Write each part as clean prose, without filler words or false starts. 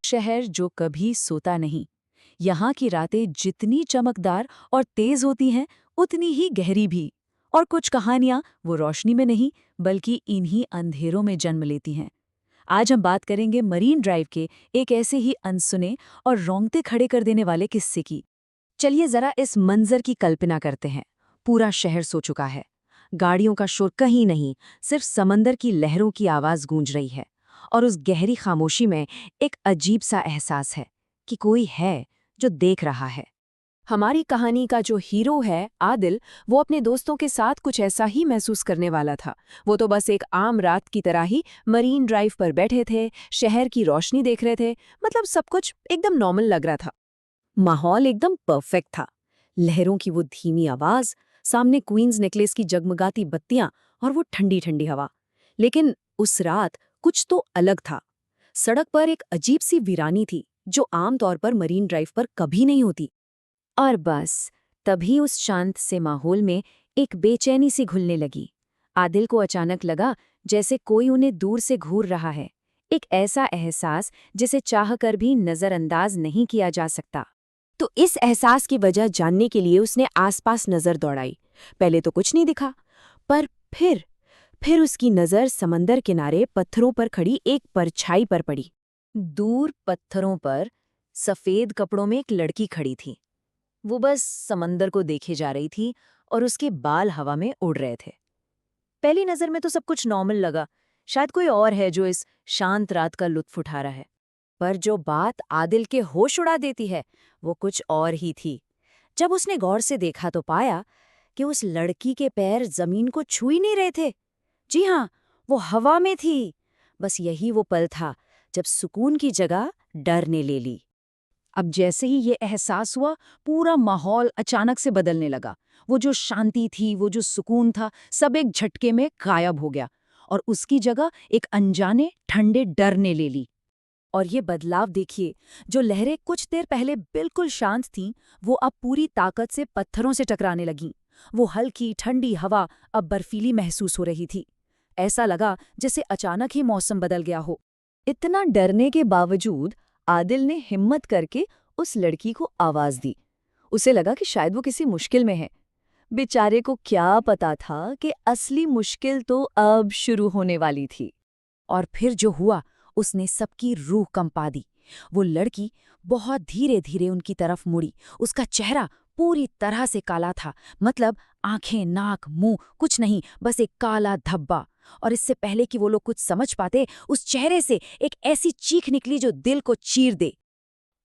शहर जो कभी सोता नहीं। यहाँ की रातें जितनी चमकदार और तेज होती हैं, उतनी ही गहरी भी। और कुछ कहानियां वो रोशनी में नहीं, बल्कि इन्हीं अंधेरों में जन्म लेती हैं। आज हम बात करेंगे मरीन ड्राइव के एक ऐसे ही अनसुने और रोंगटे खड़े कर देने वाले किस्से की। चलिए जरा इस मंजर की कल्पना करते हैं। पूरा शहर सो चुका है। गाड़ियों का शोर कहीं नहीं, सिर्फ समंदर की लहरों की आवाज गूंज रही है। और उस गहरी खामोशी में एक अजीब सा एहसास है कि कोई है जो देख रहा है। हमारी कहानी का जो हीरो है आदिल, वो अपने दोस्तों के साथ कुछ ऐसा ही महसूस करने वाला था। वो तो बस एक आम रात की तरह ही मरीन ड्राइव पर बैठे थे, शहर की रोशनी देख रहे थे। मतलब सब कुछ एकदम नॉर्मल लग रहा था। माहौल एकदम परफेक्ट था। लहरों की वो धीमी आवाज, सामने क्वींस नेकलेस की जगमगाती बत्तियां और वो ठंडी ठंडी हवा। लेकिन उस रात कुछ तो अलग था। सड़क पर एक अजीब सी वीरानी थी, जो आमतौर पर मरीन ड्राइव पर कभी नहीं होती। और बस तभी उस शांत से माहौल में एक बेचैनी सी घुलने लगी। आदिल को अचानक लगा जैसे कोई उन्हें दूर से घूर रहा है। एक ऐसा एहसास जिसे चाहकर भी नजरअंदाज नहीं किया जा सकता। तो इस एहसास की वजह जानने के लिए उसने आसपास नजर दौड़ाई। पहले तो कुछ नहीं दिखा, पर फिर उसकी नजर समंदर किनारे पत्थरों पर खड़ी एक परछाई पर पड़ी। दूर पत्थरों पर सफेद कपड़ों में एक लड़की खड़ी थी। वो बस समंदर को देखे जा रही थी और उसके बाल हवा में उड़ रहे थे। पहली नजर में तो सब कुछ नॉर्मल लगा, शायद कोई और है जो इस शांत रात का लुत्फ उठा रहा है। पर जो बात आदिल के होश उड़ा देती है, वो कुछ और ही थी। जब उसने गौर से देखा तो पाया कि उस लड़की के पैर जमीन को छू ही नहीं रहे थे। जी हाँ, वो हवा में थी। बस यही वो पल था जब सुकून की जगह डर ने ले ली। अब जैसे ही ये एहसास हुआ, पूरा माहौल अचानक से बदलने लगा। वो जो शांति थी, वो जो सुकून था, सब एक झटके में गायब हो गया और उसकी जगह एक अनजाने ठंडे डर ने ले ली। और ये बदलाव देखिए, जो लहरें कुछ देर पहले बिल्कुल शांत थीं, वो अब पूरी ताकत से पत्थरों से टकराने लगीं। वो हल्की ठंडी हवा अब बर्फीली महसूस हो रही थी। ऐसा लगा जैसे अचानक ही मौसम बदल गया हो। इतना डरने के बावजूद आदिल ने हिम्मत करके उस लड़की को आवाज दी। उसे लगा कि शायद वो किसी मुश्किल में है। बेचारे को क्या पता था कि असली मुश्किल तो अब शुरू होने वाली थी। और फिर जो हुआ, उसने सबकी रूह कंपा दी। वो लड़की बहुत धीरे धीरे उनकी तरफ मुड़ी। उसका चेहरा पूरी तरह से काला था, मतलब आंखें, नाक, मुंह कुछ नहीं, बस एक काला धब्बा। और इससे पहले कि वो लोग कुछ समझ पाते, उस चेहरे से एक ऐसी चीख निकली जो दिल को चीर दे।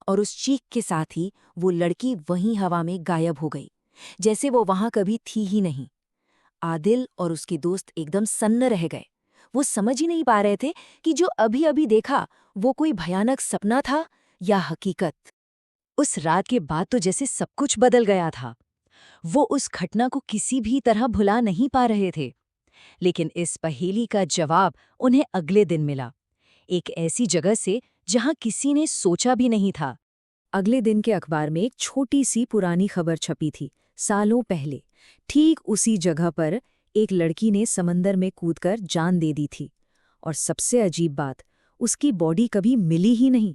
और उस चीख के साथ ही वो लड़की वहीं हवा में गायब हो गई, जैसे वो वहां कभी थी ही नहीं। आदिल और उसके दोस्त एकदम सन्न रह गए। वो समझ ही नहीं पा रहे थे कि जो अभी अभी देखा वो कोई भयानक सपना था या हकीकत। उस रात के बाद तो जैसे सब कुछ बदल गया था। वो उस घटना को किसी भी तरह भुला नहीं पा रहे थे। लेकिन इस पहेली का जवाब उन्हें अगले दिन मिला, एक ऐसी जगह से जहां किसी ने सोचा भी नहीं था। अगले दिन के अखबार में एक छोटी सी पुरानी खबर छपी थी। सालों पहले ठीक उसी जगह पर एक लड़की ने समंदर में कूदकर जान दे दी थी। और सबसे अजीब बात, उसकी बॉडी कभी मिली ही नहीं।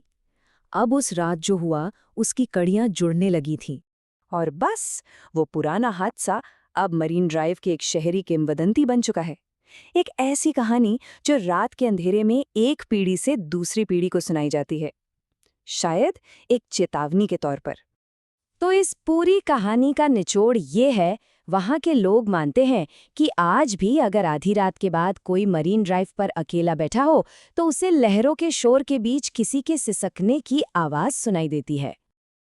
अब उस रात जो हुआ, उसकी कड़ियां जुड़ने लगी थीं। और बस वो पुराना हादसा अब मरीन ड्राइव के एक शहरी किंवदंती बन चुका है। एक ऐसी कहानी जो रात के अंधेरे में एक पीढ़ी से दूसरी पीढ़ी को सुनाई जाती है, शायद एक चेतावनी के तौर पर। तो इस पूरी कहानी का निचोड़ ये है, वहाँ के लोग मानते हैं कि आज भी अगर आधी रात के बाद कोई मरीन ड्राइव पर अकेला बैठा हो, तो उसे लहरों के शोर के बीच किसी के सिसकने की आवाज़ सुनाई देती है।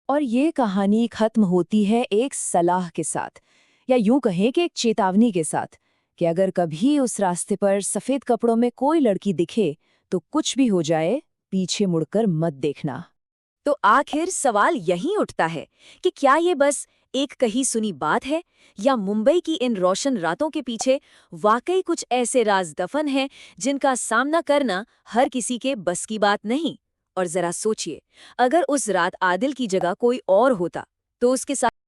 और ये कहानी खत्म होती है एक सलाह के साथ, या यूं कहें कि एक चेतावनी के साथ, कि अगर कभी उस रास्ते पर सफ़ेद कपड़ों में कोई लड़की दिखे, तो कुछ भी हो जाए, पीछे मुड़कर मत देखना। तो आखिर सवाल यहीं उठता है कि क्या ये बस एक कही सुनी बात है, या मुंबई की इन रोशन रातों के पीछे वाकई कुछ ऐसे राज दफन हैं जिनका सामना करना हर किसी के बस की बात नहीं। और जरा सोचिए, अगर उस रात आदिल की जगह कोई और होता, तो उसके साथ